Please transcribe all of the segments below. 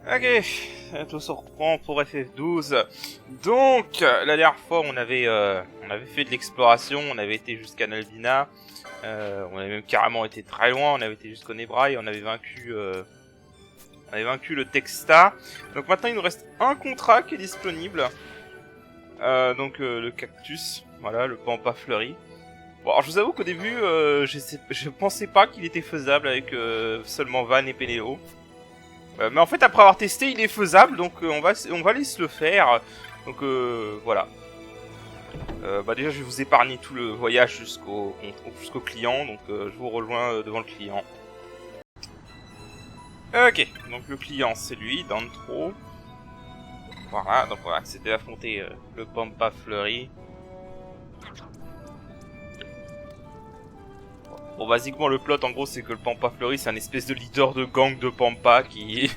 Ok, tout se reprend pour FF12. Donc, la dernière fois, on avait fait de l'exploration, on avait été jusqu'à Nalvina, on avait même carrément été très loin, on avait été jusqu'au Nebra et on avait vaincu le Texta. Donc maintenant, il nous reste un contrat qui est disponible. Le cactus, voilà, le pampa fleuri. Bon, alors je vous avoue qu'au début, je pensais pas qu'il était faisable avec seulement Van et Pénélo. Mais en fait, après avoir testé, il est faisable, donc on va aller se le faire. Donc voilà. Déjà, je vais vous épargner tout le voyage jusqu'au client, donc je vous rejoins devant le client. Ok, donc le client, c'est lui, Dantro. Voilà, donc on va accéder à affronter le Pampa Fleuri. Bon, basiquement, le plot, en gros, c'est que le Pampa Fleuri, c'est un espèce de leader de gang de Pampa qui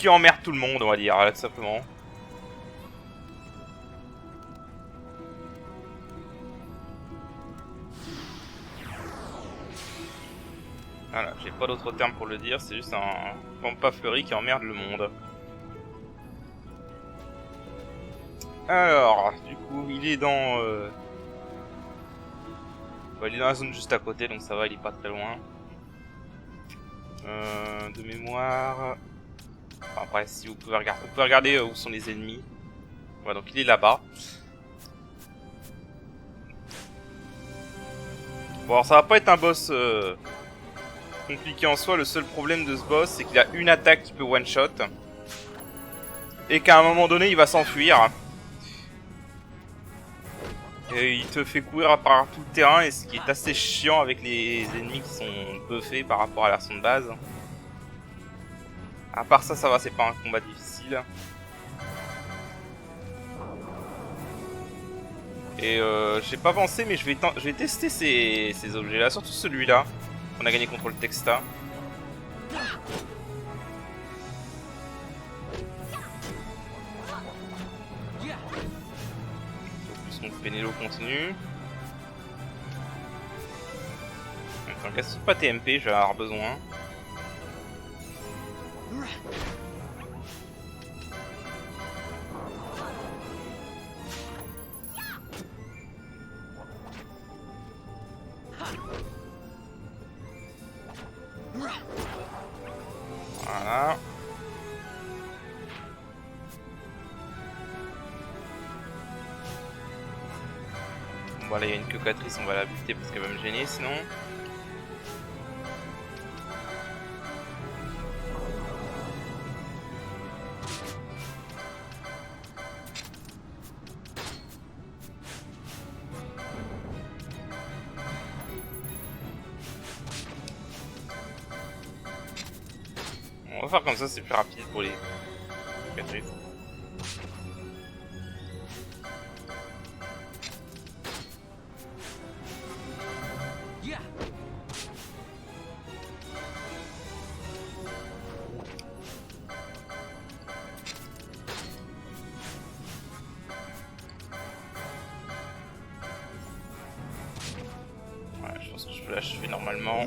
emmerde tout le monde, on va dire, là, tout simplement. Voilà, j'ai pas d'autre terme pour le dire, c'est juste un Pampa Fleuri qui emmerde le monde. Alors, du coup, il est dans... il est dans la zone juste à côté, donc ça va, il est pas très loin. De mémoire... Enfin, après, si vous pouvez regarder où sont les ennemis. Voilà, donc il est là-bas. Bon, alors ça va pas être un boss compliqué en soi. Le seul problème de ce boss, c'est qu'il a une attaque qui peut one-shot. Et qu'à un moment donné, il va s'enfuir. Et il te fait courir à travers tout le terrain, et ce qui est assez chiant avec les ennemis qui sont buffés par rapport à la version de base. À part ça, ça va, c'est pas un combat difficile. Et j'ai pas pensé, mais je vais tester ces objets-là, surtout celui-là qu'on a gagné contre le Texta. Donc Pénélo continue. Attends, casse pas TMP, je vais avoir besoin. Voilà. Bon bah là il y a une cocatrice, on va la buter parce qu'elle va me gêner sinon. On va faire comme ça, c'est plus rapide pour les cocatrices. Ouais, je pense que je peux l'achever normalement.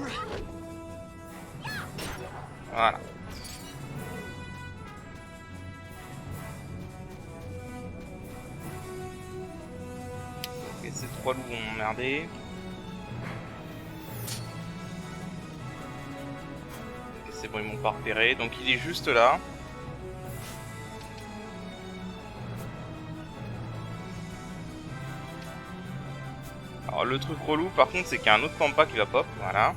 Voilà. Ok, ces trois loups vont m'emmerder. Ok, c'est bon, ils m'ont pas repéré. Donc il est juste là. Alors le truc relou par contre, c'est qu'il y a un autre Pampa qui va pop. Voilà.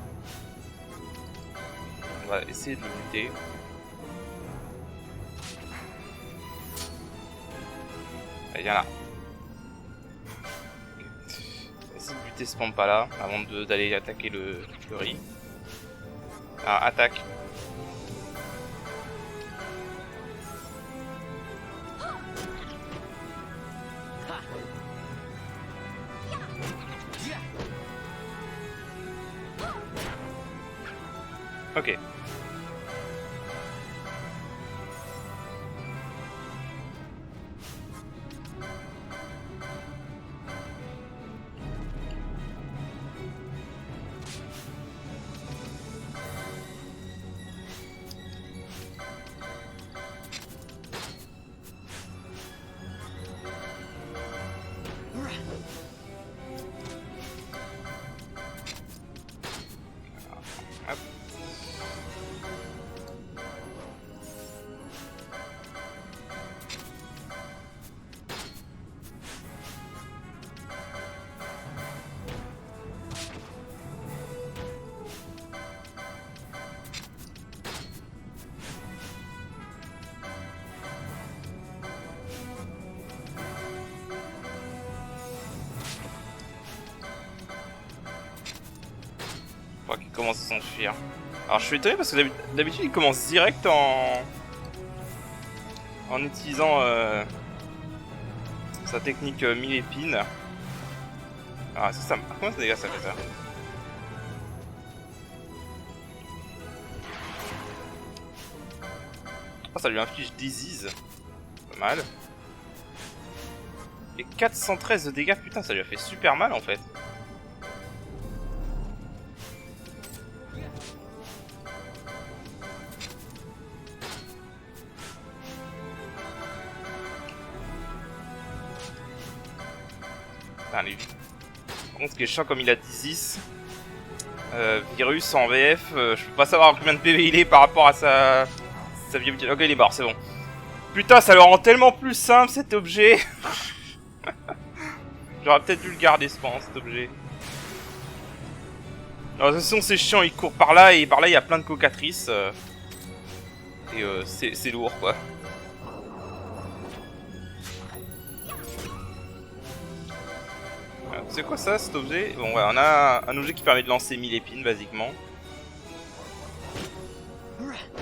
On va essayer de le buter. Allez, viens là. Okay. On va essayer de buter ce Pampa là avant d'aller attaquer le riz. Ah, attaque. Ok. commence à s'enfuir. Alors je suis étonné parce que d'habitude il commence direct en utilisant sa technique 1000 épines. Alors est-ce que ça... Comment ça dégage ça fait ça? Oh, ça lui inflige disease. Pas mal. Et 413 de dégâts, putain ça lui a fait super mal en fait. Putain, lui. Par contre, ce qui est chiant, comme il a 10 virus en VF, je peux pas savoir combien de PV il est par rapport à sa viabilité. Ok, il est mort, c'est bon. Putain, ça le rend tellement plus simple cet objet. J'aurais peut-être dû le garder, je pense, cet objet. Alors, de toute façon, c'est chiant, il court par là, et par là, il y a plein de cocatrices. Et c'est lourd, quoi. C'est quoi ça, cet objet? Bon, ouais, on a un objet qui permet de lancer 1000 épines, basiquement.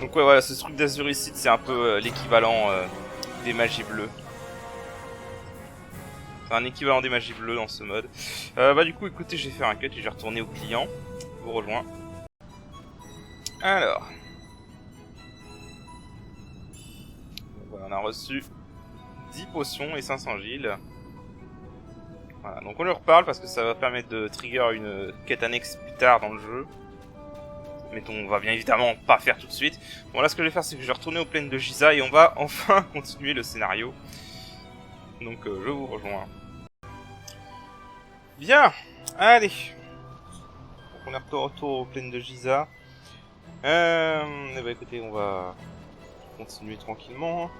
Donc ouais, voilà, ce truc d'Azuricide, c'est un peu l'équivalent des magies bleues. C'est un équivalent des magies bleues dans ce mode. Bah du coup, écoutez, je vais faire un cut et je vais retourner au client. Je vous rejoins. Alors. Voilà, on a reçu 10 potions et 500 giles. Voilà, donc on leur reparle parce que ça va permettre de trigger une quête annexe plus tard dans le jeu. Mais on va bien évidemment pas faire tout de suite. Bon là ce que je vais faire c'est que je vais retourner aux plaines de Giza et on va enfin continuer le scénario. Donc je vous rejoins. Bien, allez. Donc on est retour aux plaines de Giza. Eh ben écoutez, on va continuer tranquillement.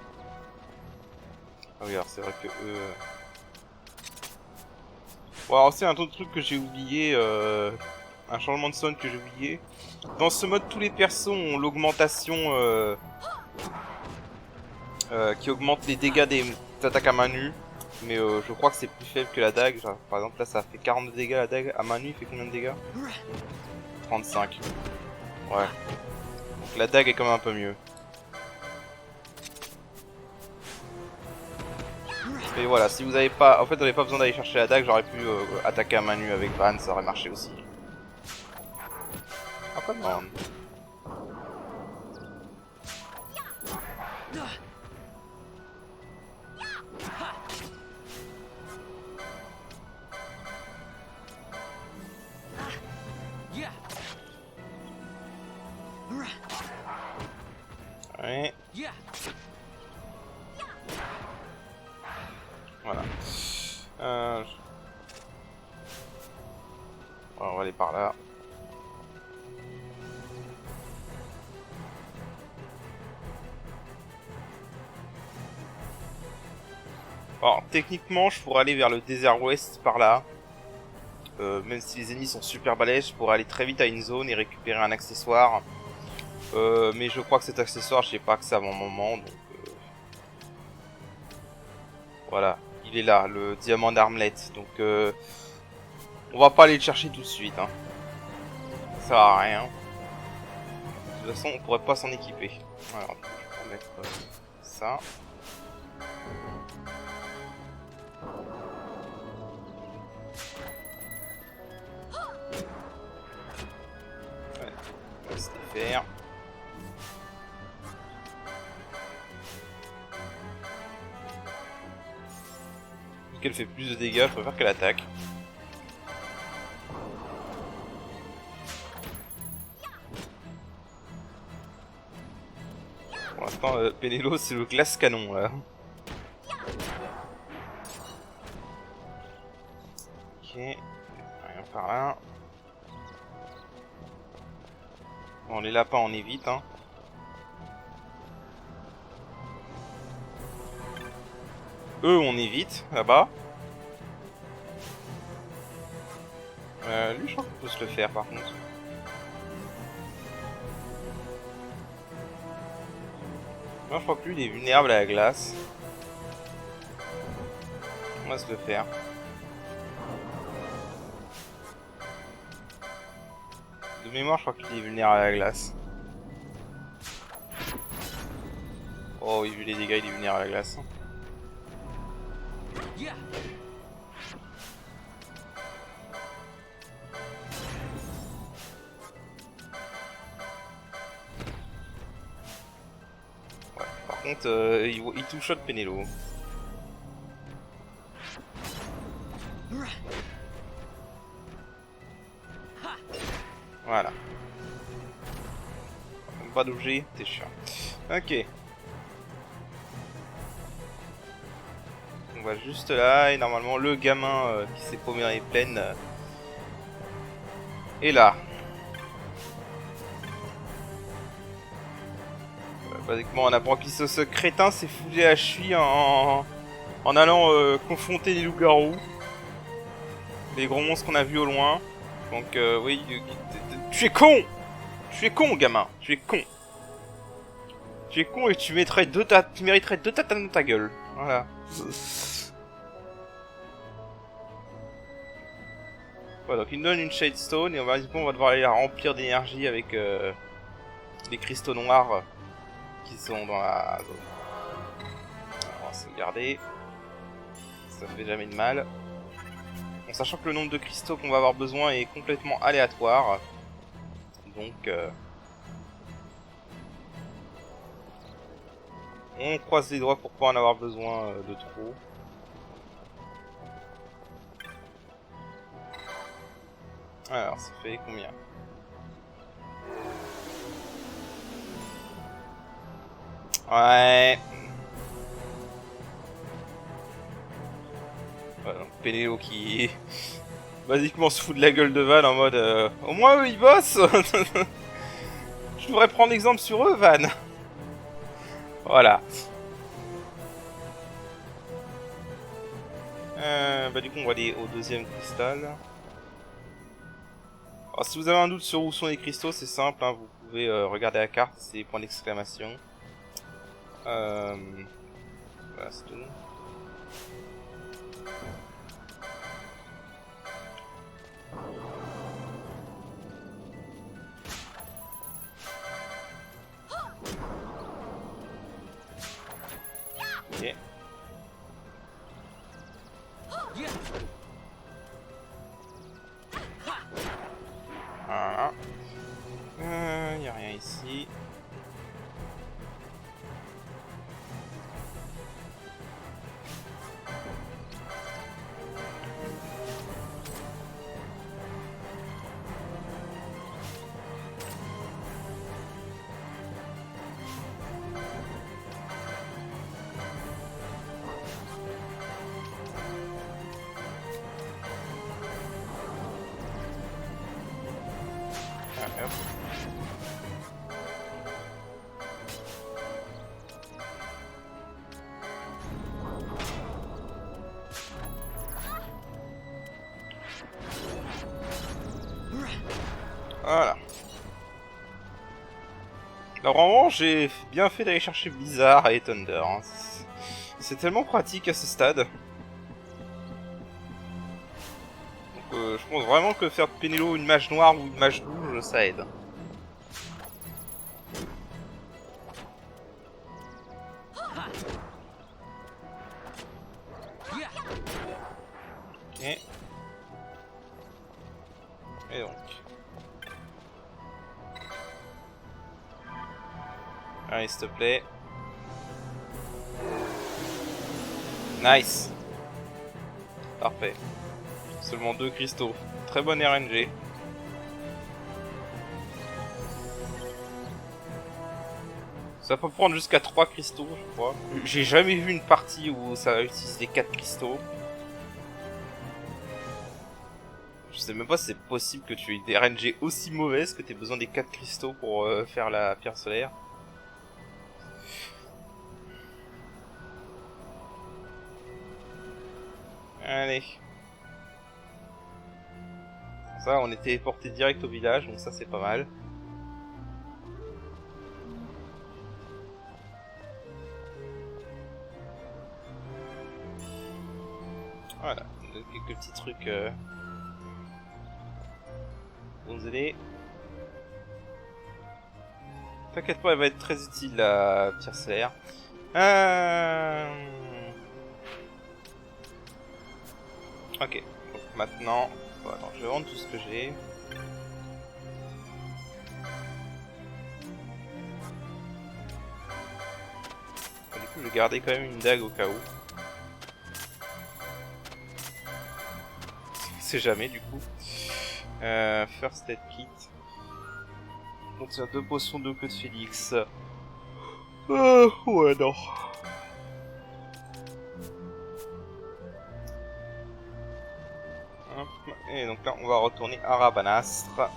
Ah oui, alors c'est vrai que eux... Bon alors c'est un autre truc que j'ai oublié, un changement de son que j'ai oublié. Dans ce mode, tous les persos ont l'augmentation qui augmente les dégâts des attaques à main nue. Mais je crois que c'est plus faible que la dague. Genre, par exemple là ça fait 42 dégâts la dague, à main nue il fait combien de dégâts? 35. Ouais. Donc la dague est quand même un peu mieux. Et voilà, si vous avez pas... En fait, on n'avait pas besoin d'aller chercher la dague, j'aurais pu attaquer à main nue avec Van, ça aurait marché aussi. Ah, pas de merde. Ouais. Voilà. On va aller par là. Alors, techniquement, je pourrais aller vers le désert ouest par là. Même si les ennemis sont super balèzes, je pourrais aller très vite à une zone et récupérer un accessoire. Mais je crois que cet accessoire, je sais pas que ça à mon moment, donc... Voilà, il est là, le diamant d'Armlet. Donc, on va pas aller le chercher tout de suite. Hein. Ça sert à rien. De toute façon, on pourrait pas s'en équiper. Alors, je vais mettre ça. Ouais, on va se les faire. Qu'elle fait plus de dégâts, je préfère qu'elle attaque. Pour l'instant, Pénélo c'est le glace canon là. Ok, rien par là. Bon, les lapins on évite hein. Eux on évite là-bas. Lui je crois qu'on peut se le faire par contre. Non je crois plus il est vulnérable à la glace. On va se le faire. De mémoire, je crois qu'il est vulnérable à la glace. Oh oui, vu les dégâts, il est vulnérable à la glace. Ouais, par contre, il two-shot Penelo. Voilà. Pas d'objet, t'es chiant. Ok. On va juste là, et normalement le gamin qui s'est paumé dans les plaines est là. Basiquement, on apprend qu'il ce crétin s'est foulé à cheville en allant confronter les loups-garous. Les gros monstres qu'on a vus au loin. Donc oui, tu es con! Tu es con, gamin! Tu es con! Tu es con et tu mériterais deux tatanes dans ta gueule. Voilà. Voilà, donc il nous donne une Shade Stone et on va devoir aller la remplir d'énergie avec les cristaux noirs qui sont dans la zone. Alors, on va sauvegarder. Ça fait jamais de mal. En sachant que le nombre de cristaux qu'on va avoir besoin est complètement aléatoire. Donc on croise les doigts pour pas en avoir besoin de trop. Alors ça fait combien? Ouais. Voilà, donc Pénélo qui basiquement se fout de la gueule de Van en mode au moins eux ils bossent. Je devrais prendre exemple sur eux, Van. Voilà. Bah du coup on va aller au deuxième cristal. Alors si vous avez un doute sur où sont les cristaux, c'est simple, hein, vous pouvez regarder la carte, c'est les points d'exclamation. Voilà, c'est tout. Ok. Voilà. Y a rien ici. Ah, hop. Voilà. Alors vraiment, j'ai bien fait d'aller chercher Blizzard et Thunder. Hein. C'est tellement pratique à ce stade. Donc je pense vraiment que faire de Penelo une mage noire ou une mage rouge, ça aide. Ok. Et donc. Allez, s'il te plaît. Nice. Parfait. Seulement 2 cristaux. Très bonne RNG. Ça peut prendre jusqu'à 3 cristaux, je crois. J'ai jamais vu une partie où ça utilise les 4 cristaux. Je sais même pas si c'est possible que tu aies des RNG aussi mauvaises que tu aies besoin des 4 cristaux pour faire la pierre solaire. Allez. Ça, on est téléporté direct au village, donc ça c'est pas mal. Voilà, quelques petits trucs pour nous aider. T'inquiète pas, elle va être très utile, la pierre solaire. Ok, donc maintenant... Bon, attends, je vais vendre tout ce que j'ai. Du coup, je vais garder quand même une dague au cas où. C'est jamais, du coup. First Aid Kit. Contient 2 potions de queue de Félix. Ouais, non. Et donc là, on va retourner à Rabanastre.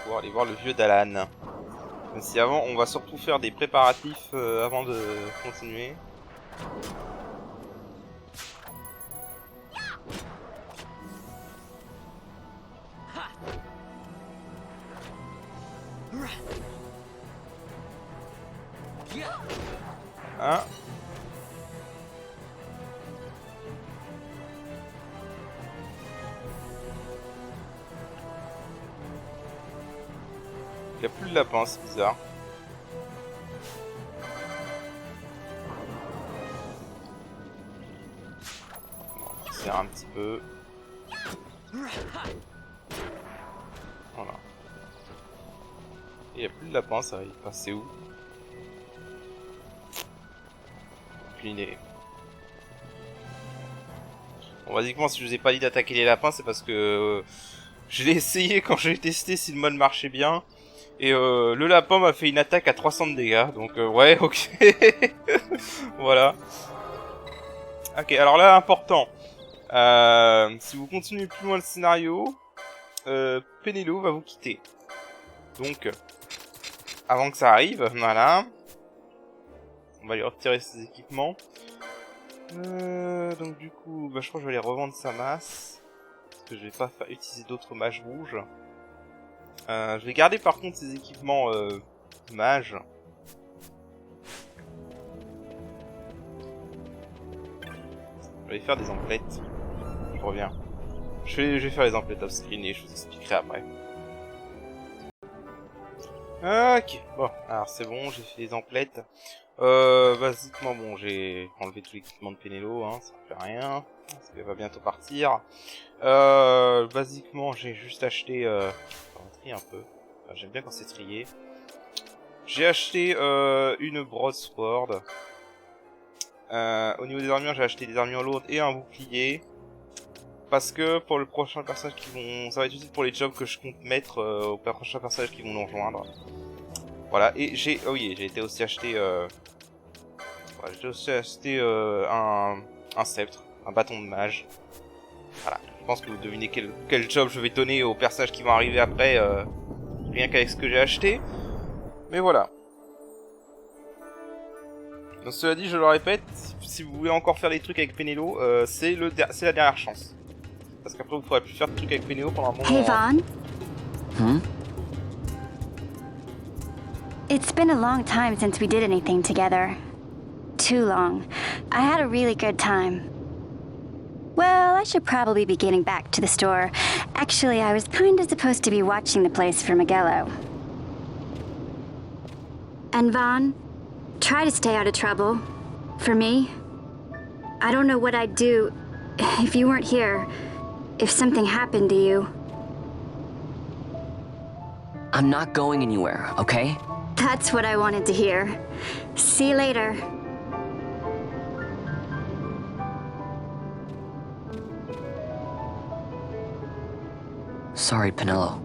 Pour aller voir le vieux Dalan. Même si avant, on va surtout faire des préparatifs avant de continuer. Hein? Il n'y a plus de lapin, c'est bizarre. On va serrer un petit peu. Voilà. Il n'y a plus de lapin, ça va y passer où? Aucune idée. Bon, basiquement, si je vous ai pas dit d'attaquer les lapins, c'est parce que je l'ai essayé quand j'ai testé si le mode marchait bien. Et le lapin m'a fait une attaque à 300 de dégâts, donc ouais, ok. Voilà. Ok, alors là, important. Si vous continuez plus loin le scénario, Penelo va vous quitter. Donc, avant que ça arrive, voilà. On va lui retirer ses équipements. Donc du coup, bah, je crois que je vais aller revendre sa masse. Parce que je vais pas utiliser d'autres mages rouges. Je vais garder par contre ses équipements mages. Je vais faire des emplettes. Je reviens. Je vais faire les emplettes off screen et je vous expliquerai après. Ok, bon, alors c'est bon, j'ai fait les emplettes. Basiquement, bon, j'ai enlevé tout l'équipement de Penelo, hein, ça fait rien. Parce qu'elle va bientôt partir. Basiquement, j'ai juste acheté... on va trier un peu. Enfin, j'aime bien quand c'est trié. J'ai acheté une broadsword. Au niveau des armures, j'ai acheté des armures lourdes et un bouclier. Parce que pour le prochain personnage qui vont... Ça va être utile pour les jobs que je compte mettre aux prochains personnages qui vont nous rejoindre. Voilà, et j'ai... Oh oui, j'ai été aussi acheté... Voilà, j'ai aussi acheté un sceptre, un bâton de mage. Voilà, je pense que vous devinez quel job je vais donner aux personnages qui vont arriver après, rien qu'avec ce que j'ai acheté. Mais voilà. Donc cela dit, je le répète, si vous voulez encore faire des trucs avec Penelo, c'est la dernière chance. Parce qu'après vous ne pourrez plus faire de trucs avec Penelo pendant un moment. Hey Vaughn. It's been a long time since we did anything together. Too long. I had a really good time. Well, I should probably be getting back to the store. Actually, I was kinda supposed to be watching the place for Miguelo. And Vaughn, try to stay out of trouble. For me. I don't know what I'd do if you weren't here. If something happened to you. I'm not going anywhere, okay? That's what I wanted to hear. See you later. Sorry, Penelo.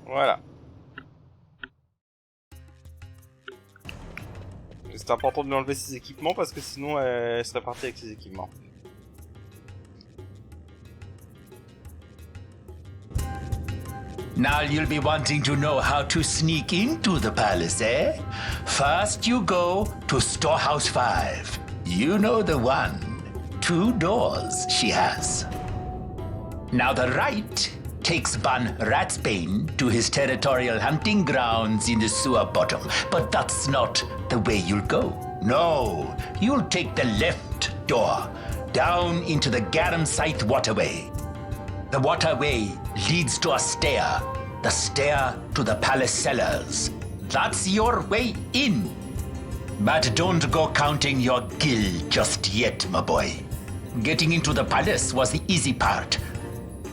Voilà. C'est important de lui enlever ses équipements parce que sinon elle serait partie avec ses équipements. Now you'll be wanting to know how to sneak into the palace, eh? First you go to Storehouse 5. You know the one. 2 doors she has. Now the right takes Ban Ratsbane to his territorial hunting grounds in the sewer bottom. But that's not the way you'll go. No, you'll take the left door. down into the Garamsite waterway. The waterway leads to a stair. The stair to the palace cellars. That's your way in. But don't go counting your gil just yet, my boy. Getting into the palace was the easy part.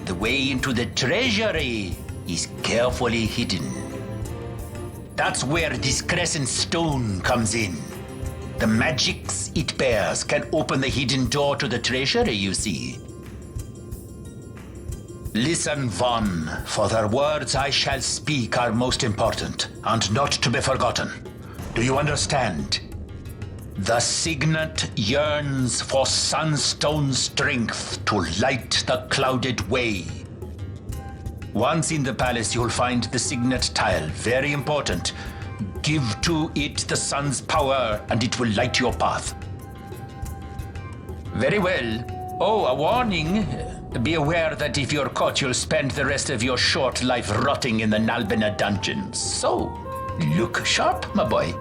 The way into the treasury is carefully hidden. That's where this crescent stone comes in. The magics it bears can open the hidden door to the treasury, you see. Listen, Vaughn, for the words I shall speak are most important, and not to be forgotten. Do you understand? The signet yearns for sunstone strength to light the clouded way. Once in the palace, you'll find the signet tile, very important. Give to it the sun's power, and it will light your path. Very well. Oh, a warning. Be aware that if you're caught, you'll spend the rest of your short life rotting in the Nalbina dungeons. So, look sharp, my boy.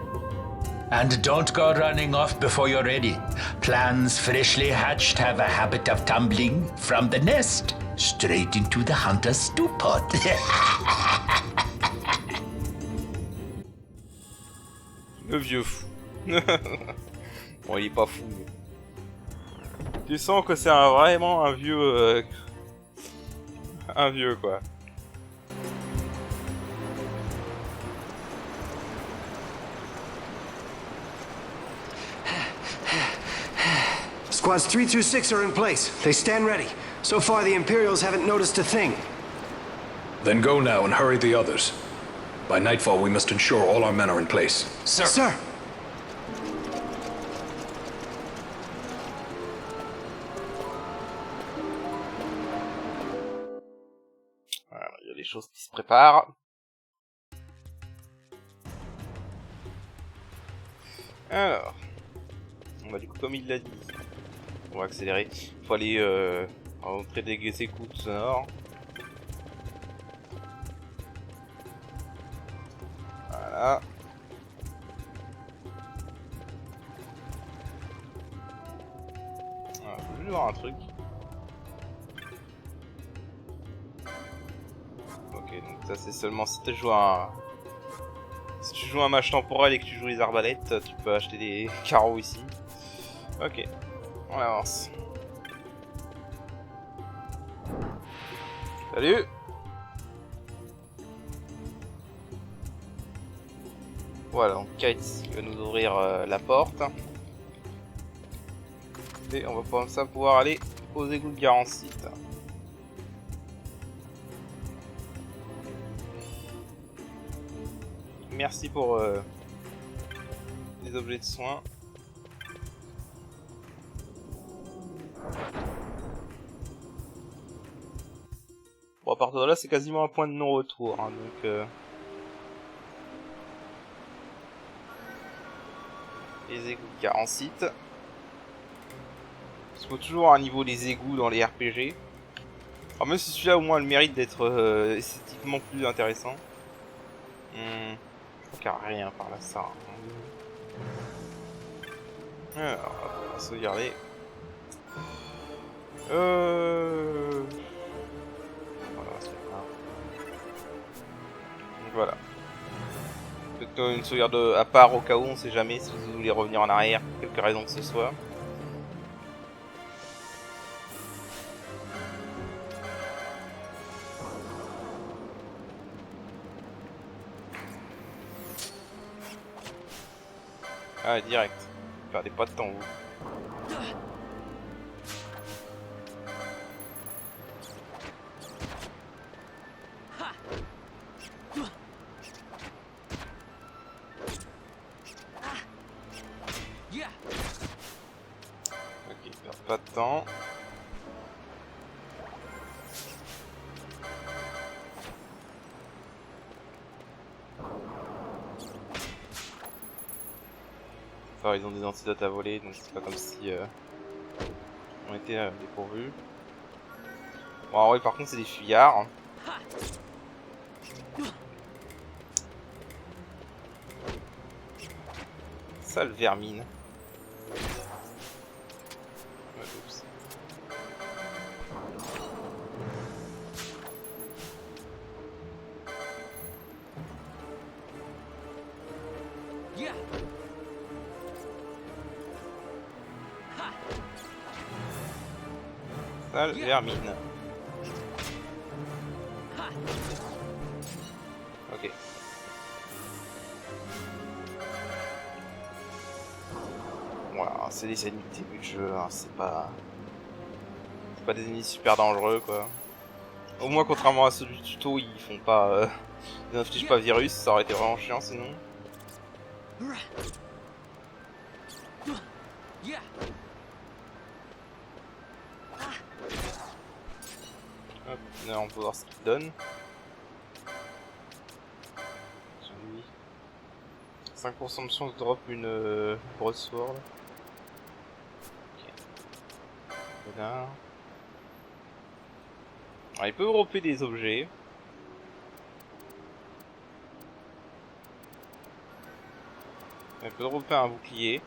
And don't go running off before you're ready. Plans freshly hatched have a habit of tumbling from the nest straight into the hunter's stew pot. Le vieux fou. Bon, il est pas fou. Mais... Tu sens que c'est vraiment un vieux... un vieux, quoi. Squads 3 through 6 are in place. They stand ready. So far, the Imperials haven't noticed a thing. Then go now and hurry the others. By nightfall, we must ensure all our men are in place. Sir! Sir! Voilà, il y a des choses qui se préparent. Alors... Bah, du coup, comme il l'a dit, on va accélérer. Il faut aller rentrer des écoutes sonores. Voilà. Alors, je vais voir un truc. Ok, donc ça c'est seulement si tu joues un... Si tu joues un match temporel et que tu joues les arbalètes, tu peux acheter des carreaux ici. Ok, on avance. Salut! Voilà, donc Kate va nous ouvrir la porte. Et on va comme ça pouvoir aller aux égouts de Garamsite. Merci pour les objets de soins. Bon, à partir de là, c'est quasiment un point de non-retour, hein, donc... Les égouts de Garamsite. Il faut toujours un niveau des égouts dans les RPG. Alors même si celui-là au moins a le mérite d'être esthétiquement plus intéressant. Je crois qu'il n'y a rien par là, ça. Alors, on va sauvegarder. Voilà, c'est pas donc voilà. Peut-être une sauvegarde à part au cas où, on sait jamais si vous voulez revenir en arrière pour quelque raison que ce soit. Ah, direct. Perdez pas de temps, vous. Ok, perd pas de temps. Enfin, ils ont des antidotes à voler, donc c'est pas comme si on était dépourvus. Bon, ouais, par contre, c'est des fuyards. Sale vermine. Oups. Sale vermine. Ok. Voilà, c'est des ennemis de début de jeu, hein, c'est pas des ennemis super dangereux quoi. Au moins contrairement à ceux du tuto, ils font pas ils n'infligent pas virus, ça aurait été vraiment chiant sinon. Hop, là on peut voir ce qu'il donne. 5% de chance de drop une broadsword. Ok. Là. Alors, il peut dropper des objets. Il peut dropper un bouclier.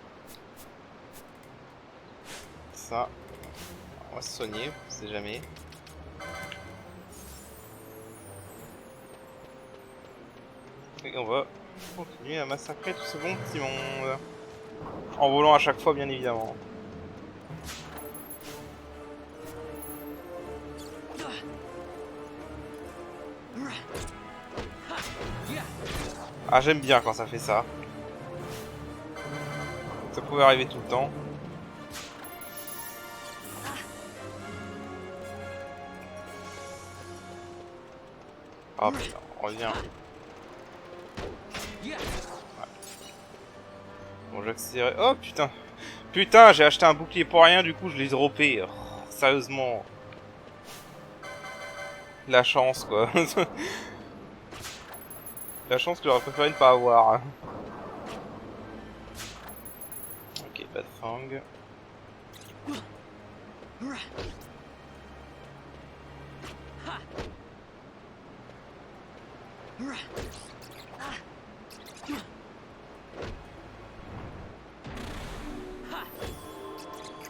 Ça. On va se soigner, on sait jamais. Et on va continuer à massacrer tout ce bon petit monde. En volant à chaque fois, bien évidemment. Ah, j'aime bien quand ça fait ça. Ça pouvait arriver tout le temps. Ah putain, on revient. Ouais. Bon, j'accélère. Oh putain. Putain, j'ai acheté un bouclier pour rien, du coup je l'ai droppé. Oh, sérieusement. La chance quoi. La chance que j'aurais préféré ne pas avoir. Ok, pas de fang.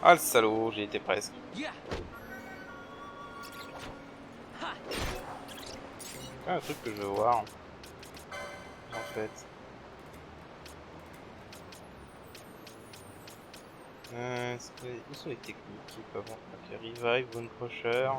Ah le salaud, j'y étais presque. Ah, un truc que je veux voir. En fait. Où sont les techniques qui peuvent ok, revive, bone crusher.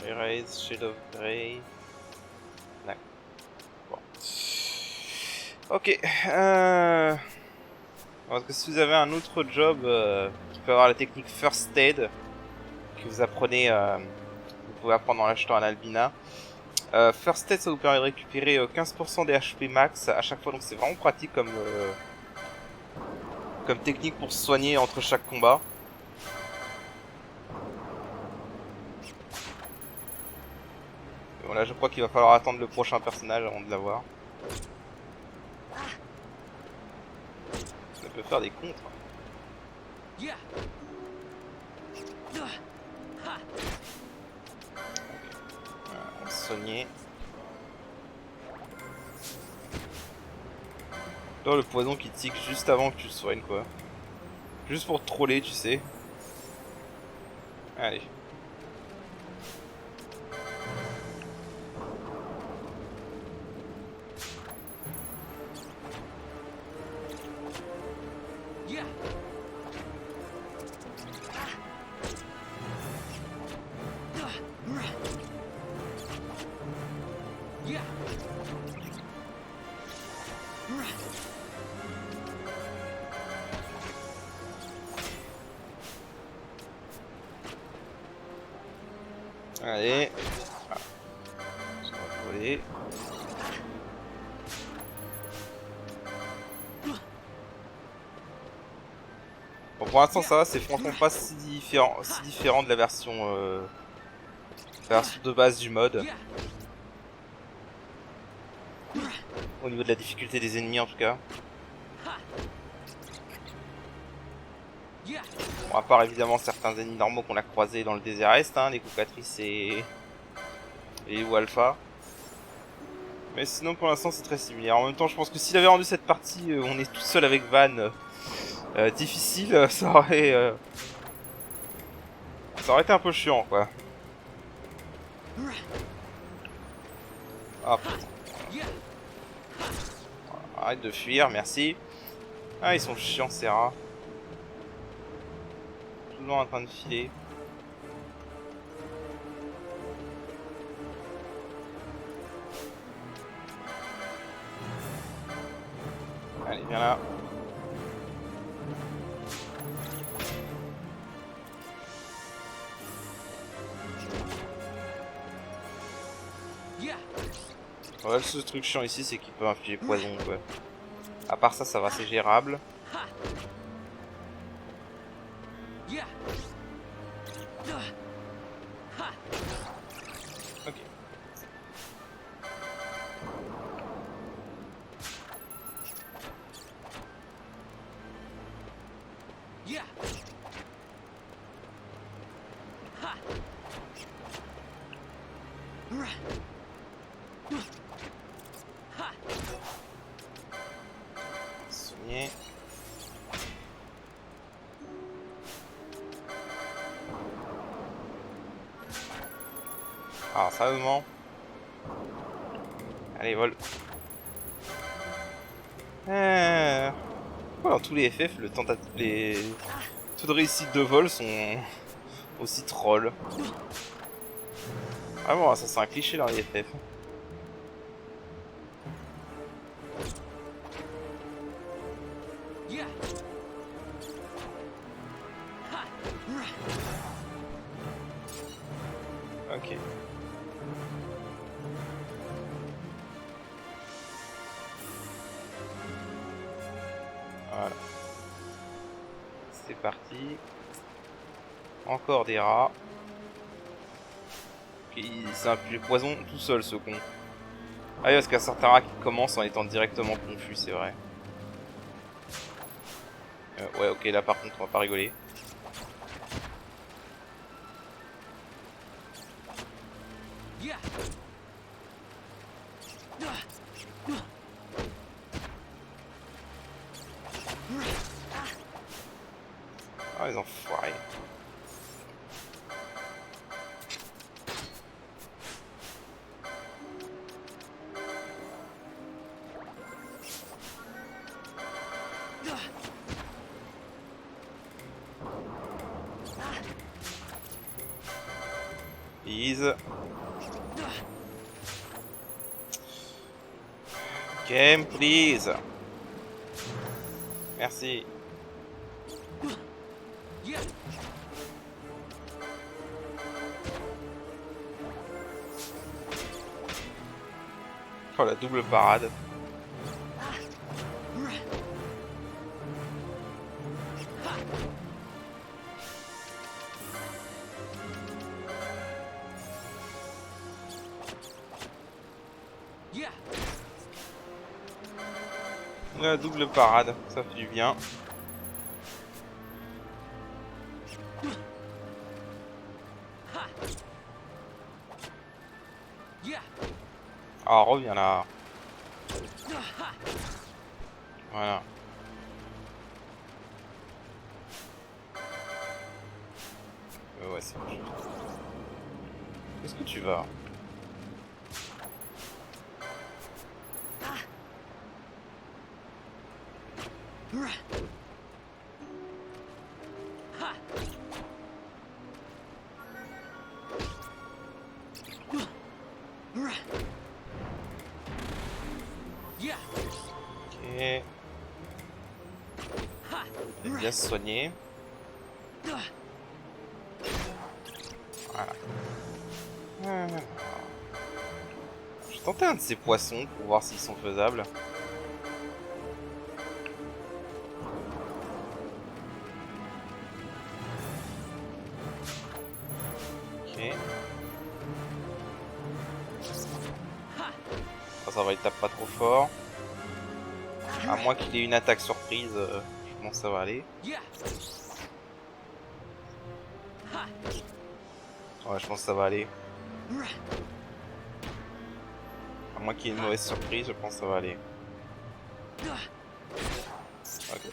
Erase, Shade of Grey. D'accord. Bon. Ok. Parce que si vous avez un autre job qui peut avoir la technique First Aid, que vous apprenez, vous pouvez apprendre en l'achetant à l'Albina. First Aid, ça vous permet de récupérer 15% des HP max à chaque fois, donc c'est vraiment pratique comme technique pour se soigner entre chaque combat. Voilà, je crois qu'il va falloir attendre le prochain personnage avant de l'avoir. Ça peut faire des contres. Okay. On va se soigner. Là, le poison qui tique juste avant que tu le soignes, quoi. Juste pour te troller, tu sais. Allez. Allez. Ah. Ça va voler. Bon, pour l'instant ça va, c'est franchement pas si différent de la version de base du mode. Au niveau de la difficulté des ennemis en tout cas. Bon, à part évidemment certains ennemis normaux qu'on a croisés dans le désert est, hein, les cocatrices et et ou alpha. Mais sinon pour l'instant c'est très similaire. En même temps je pense que s'il avait rendu cette partie où on est tout seul avec Van difficile, ça aurait été un peu chiant quoi. Ah putain. Arrête de fuir, merci. Ah ils sont chiants ces rats. Toujours en train de filer. Allez, viens là. Ouais, le seul truc chiant ici, c'est qu'il peut infliger poison, quoi. À part ça, ça va, c'est gérable. Ok. Soigner. Ah, sérieusement. Allez, vol. Pourquoi dans tous les FF, les taux de réussite de vol sont aussi trolls? Ah bon, ça c'est un cliché dans les FF. Ok. Voilà. C'est parti. Encore des rats. Ok, c'est un poison tout seul ce con. Ah oui, parce qu'il y a certains rats qui commencent en étant directement confus, c'est vrai. Ouais, ok, là par contre on va pas rigoler. Ah les enfoirés. Ease. Game please. Merci. Oh la double parade. La double parade, ça fait du bien. Ah, reviens là. Voilà. Ouais, c'est bon. Est-ce que tu vas? Ok. Il bien se soigner. Voilà. Je vais tenter un de ces poissons pour voir s'ils sont faisables. Ok. Ça va, il tape pas trop fort. À moins qu'il ait une attaque surprise, je pense que ça va aller. Ouais, je pense que ça va aller. À moins qu'il y ait une mauvaise surprise, je pense que ça va aller. Ok.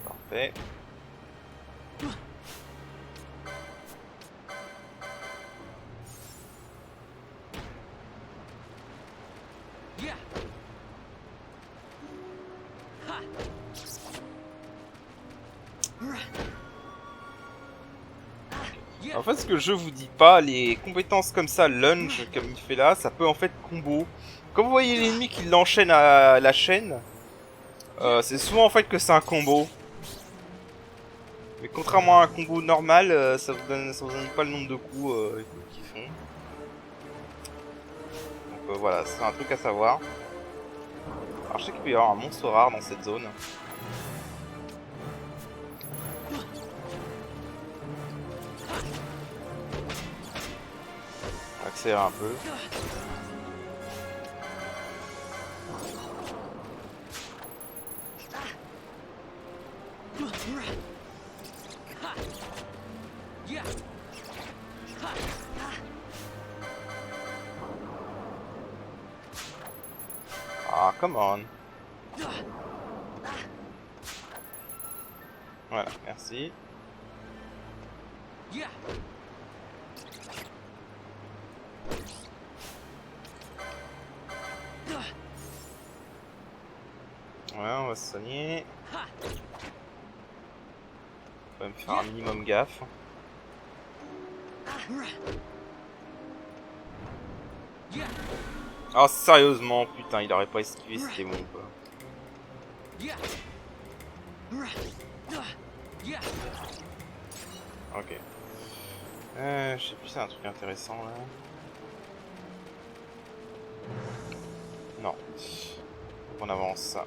Parfait. En fait, ce que je vous dis pas, les compétences comme ça, lunge, comme il fait là, ça peut en fait combo. Quand vous voyez l'ennemi qui l'enchaîne à la chaîne, c'est souvent en fait que c'est un combo. Mais contrairement à un combo normal, ça vous indique pas le nombre de coups qu'ils font. Donc voilà, c'est un truc à savoir. Alors je sais qu'il peut y avoir un monstre rare dans cette zone. On va accélérer un peu. Ah, come on. Voilà, merci. Ouais, on va se soigner. On va me faire un minimum gaffe. Oh, sérieusement, putain, il aurait pas esquivé, c'était bon quoi. Ok. Je sais plus, c'est un truc intéressant là. Non. On avance ça.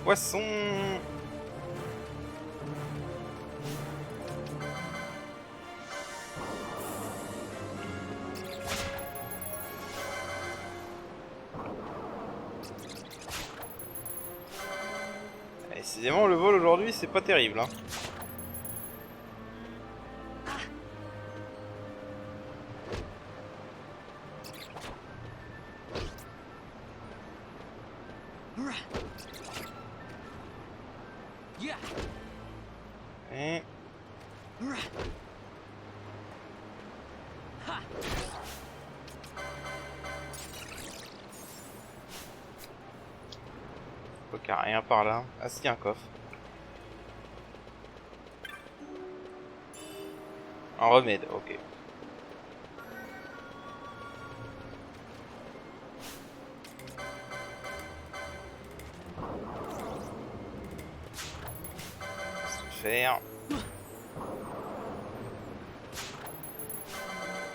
Poisson. Décidément, le vol aujourd'hui, c'est pas terrible. Hein. Et... Ok, rien par là. Ah si, un coffre. Un remède, ok. Se faire.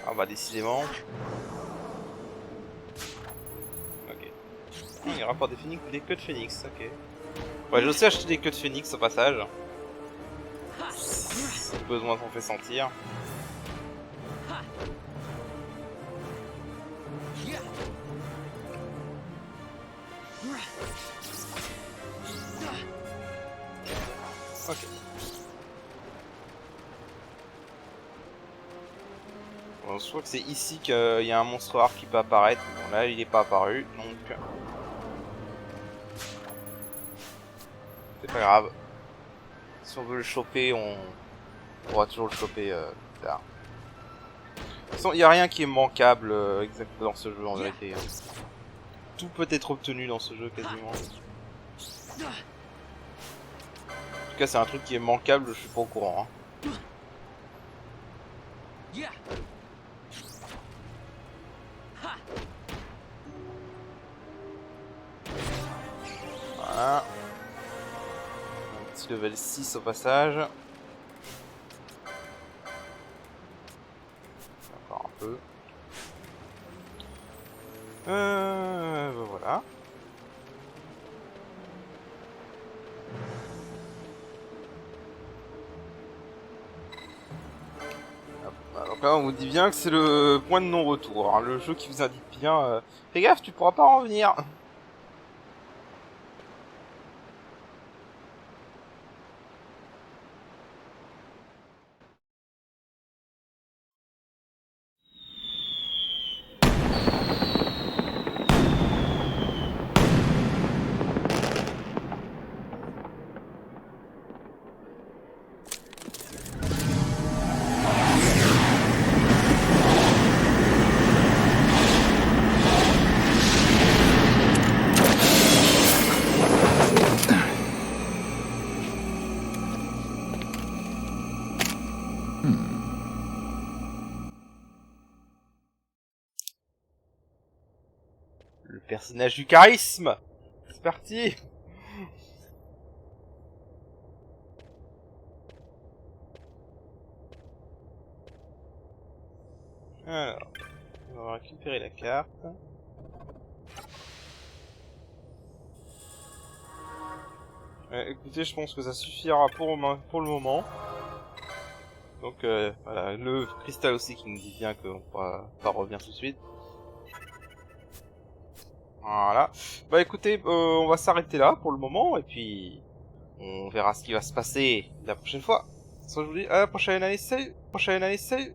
Ah bah décidément. Ok. Il y a rapport des phoenix, des queues de phoenix, ok. Ouais, j'ai aussi acheté des queues de phoenix au passage. Si le besoin s'en fait sentir. Ok. Bon, je crois que c'est ici qu'il y a un monstre rare qui peut apparaître. Bon là il est pas apparu, donc... C'est pas grave. Si on veut le choper, on pourra toujours le choper plus tard. De toute façon, il n'y a rien qui est manquable exactement dans ce jeu en vérité. Hein. Tout peut être obtenu dans ce jeu quasiment. En tout cas, c'est un truc qui est manquable, je suis pas au courant. Hein. Voilà. Un petit level 6 au passage. Encore un peu. Ben voilà. Hop. Alors Là, on vous dit bien que c'est le point de non-retour, hein, le jeu qui vous indique bien... Fais gaffe, tu pourras pas revenir. Le personnage du charisme. C'est parti. Alors, on va récupérer la carte. Écoutez, je pense que ça suffira pour le moment. Donc voilà, le cristal aussi qui nous dit bien qu'on pourra pas revenir tout de suite. Voilà. Bah écoutez, on va s'arrêter là pour le moment et puis on verra ce qui va se passer la prochaine fois. Ça, je vous dis à la prochaine, allez salut.